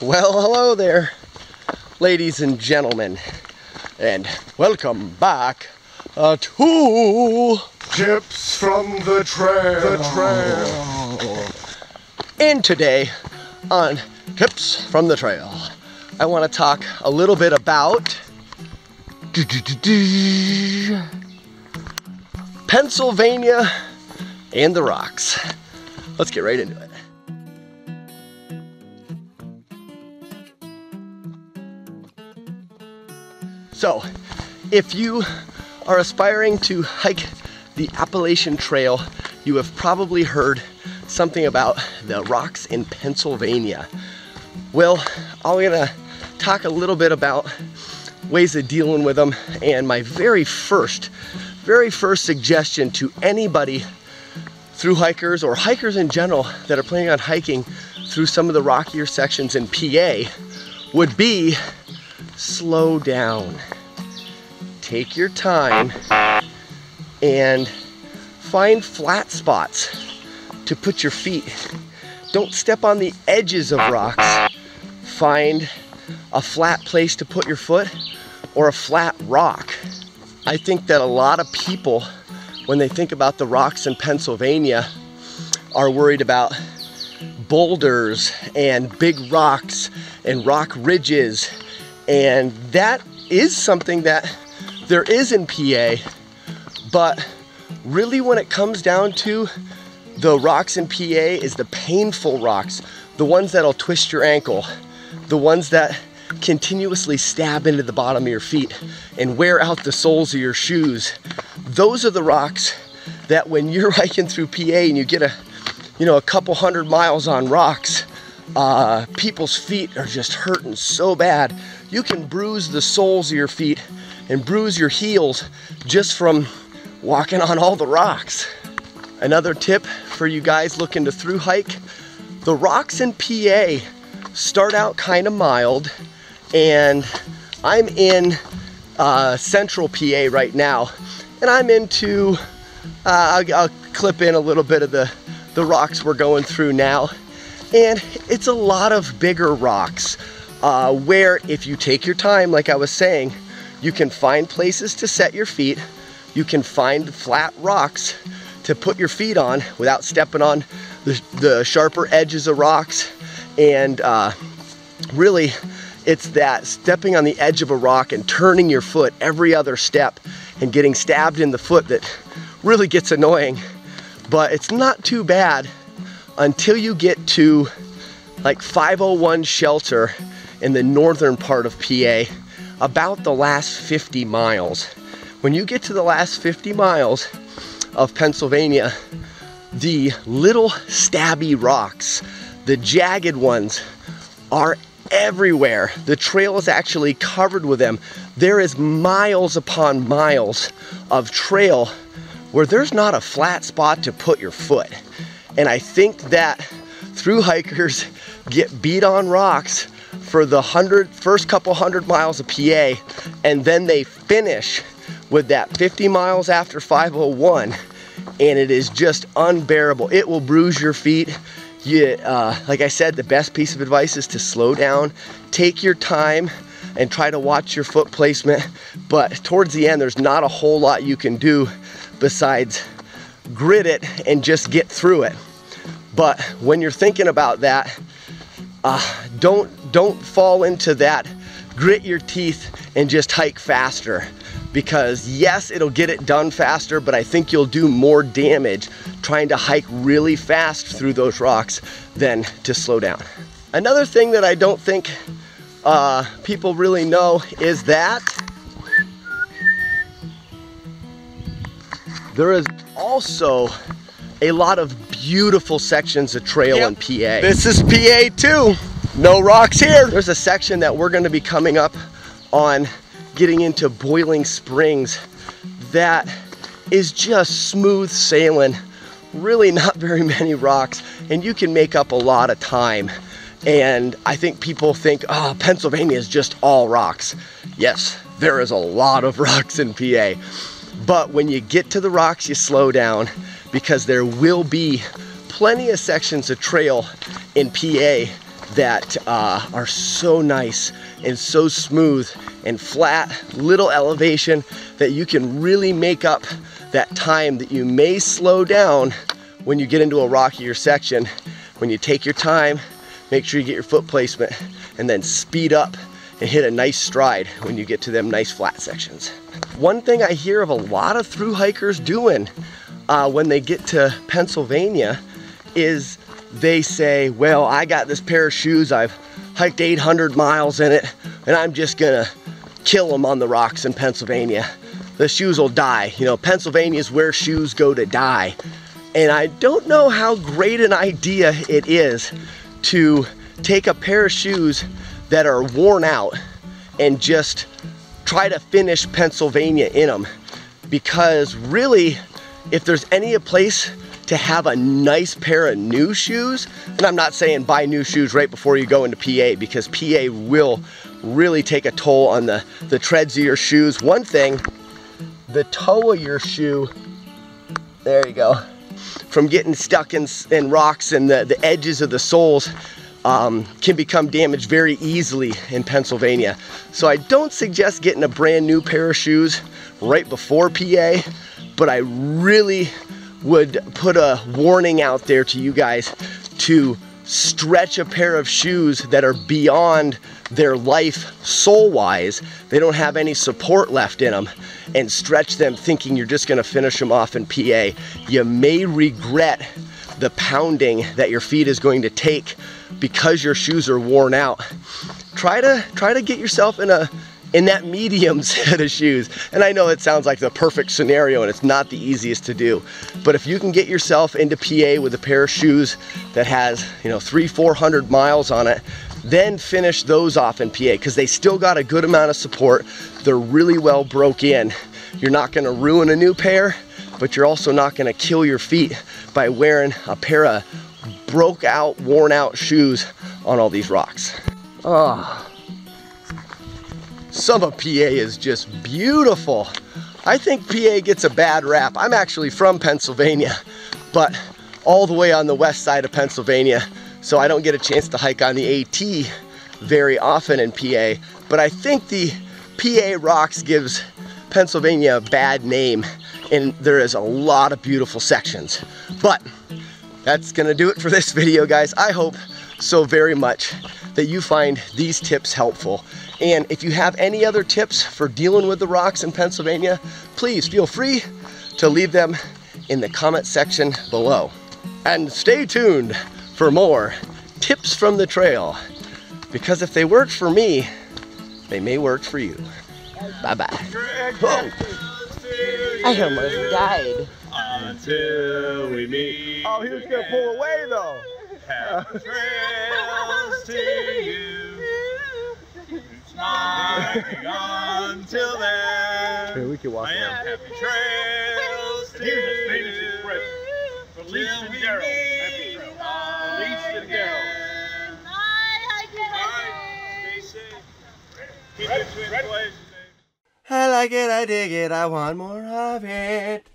Well, hello there, ladies and gentlemen, and welcome back to Tips from the Trail. And today on Tips from the Trail, I want to talk a little bit about Pennsylvania and the rocks. Let's get right into it. So, if you are aspiring to hike the Appalachian Trail, you have probably heard something about the rocks in Pennsylvania. Well, I'm gonna talk a little bit about ways of dealing with them, and my very first suggestion to anybody, through hikers or hikers in general that are planning on hiking through some of the rockier sections in PA, would be slow down. Take your time and find flat spots to put your feet. Don't step on the edges of rocks. Find a flat place to put your foot or a flat rock. I think that a lot of people, when they think about the rocks in Pennsylvania, are worried about boulders and big rocks and rock ridges, and that is something that there is in PA, but really when it comes down to the rocks in PA is the painful rocks, the ones that'll twist your ankle, the ones that continuously stab into the bottom of your feet and wear out the soles of your shoes. Those are the rocks that when you're hiking through PA and you get a couple hundred miles on rocks, people's feet are just hurting so bad. You can bruise the soles of your feet and bruise your heels just from walking on all the rocks. Another tip for you guys looking to through hike, the rocks in PA start out kind of mild, and I'm in central PA right now, and I'm into, I'll clip in a little bit of the rocks we're going through now, and it's a lot of bigger rocks where if you take your time, like I was saying, you can find places to set your feet, you can find flat rocks to put your feet on without stepping on the sharper edges of rocks, and really it's that stepping on the edge of a rock and turning your foot every other step and getting stabbed in the foot that really gets annoying. But it's not too bad until you get to like 501 Shelter in the northern part of PA, about the last 50 miles. When you get to the last 50 miles of Pennsylvania, the little stabby rocks, the jagged ones, are everywhere. The trail is actually covered with them. There is miles upon miles of trail where there's not a flat spot to put your foot. And I think that through hikers get beat on rocks for the first couple hundred miles of PA, and then they finish with that 50 miles after 501, and it is just unbearable. It will bruise your feet. Like I said, the best piece of advice is to slow down, take your time, and try to watch your foot placement. But towards the end, there's not a whole lot you can do besides grit it and just get through it. But when you're thinking about that, don't fall into that grit your teeth and just hike faster, because yes, it'll get it done faster, but I think you'll do more damage trying to hike really fast through those rocks than to slow down. Another thing that I don't think people really know is that there is also a lot of beautiful sections of trail in PA. This is PA too. No rocks here. There's a section that we're going to be coming up on, getting into Boiling Springs, that is just smooth sailing, really not very many rocks, and you can make up a lot of time. And I think people think, oh, Pennsylvania is just all rocks. Yes, there is a lot of rocks in PA, but when you get to the rocks, you slow down, because there will be plenty of sections of trail in PA that are so nice and so smooth and flat, little elevation, that you can really make up that time that you may slow down when you get into a rockier section. When you take your time, make sure you get your foot placement, and then speed up and hit a nice stride when you get to them nice flat sections. One thing I hear of a lot of thru hikers doing when they get to Pennsylvania is they say, well, I got this pair of shoes, I've hiked 800 miles in it, and I'm just gonna kill them on the rocks in Pennsylvania. The shoes will die. You know, Pennsylvania is where shoes go to die. And I don't know how great an idea it is to take a pair of shoes that are worn out and just try to finish Pennsylvania in them. Because really, if there's any place to have a nice pair of new shoes, and I'm not saying buy new shoes right before you go into PA, because PA will really take a toll on the treads of your shoes. One thing, the toe of your shoe, there you go, from getting stuck in rocks, and the edges of the soles can become damaged very easily in Pennsylvania. So I don't suggest getting a brand new pair of shoes right before PA, but I really would put a warning out there to you guys to stretch a pair of shoes that are beyond their life sole-wise. They don't have any support left in them, and stretch them thinking you're just gonna finish them off in PA. You may regret the pounding that your feet is going to take because your shoes are worn out. Try to get yourself in that medium set of shoes. And I know it sounds like the perfect scenario, and it's not the easiest to do. But if you can get yourself into PA with a pair of shoes that has, you know, 300-400 miles on it, then finish those off in PA, because they still got a good amount of support. They're really well broke in. You're not gonna ruin a new pair, but you're also not gonna kill your feet by wearing a pair of broke out, worn out shoes on all these rocks. Oh. Some of PA is just beautiful. I think PA gets a bad rap. I'm actually from Pennsylvania, but all the way on the west side of Pennsylvania, so I don't get a chance to hike on the AT very often in PA, but I think the PA rocks gives Pennsylvania a bad name, and there is a lot of beautiful sections. But that's gonna do it for this video, guys. I hope so very much that you find these tips helpful. And if you have any other tips for dealing with the rocks in Pennsylvania, please feel free to leave them in the comment section below. And stay tuned for more tips from the trail, because if they work for me, they may work for you. Bye-bye. Oh, I almost died. Until we meet. Oh, he was gonna pull away though. Happy trails to you. Smiling until then. Here, we can walk around. Happy trails to you. Release and Daryl. Happy trails. Release and Daryl. Stay safe. Keep it between the blazes. I like it, I dig it, I want more of it.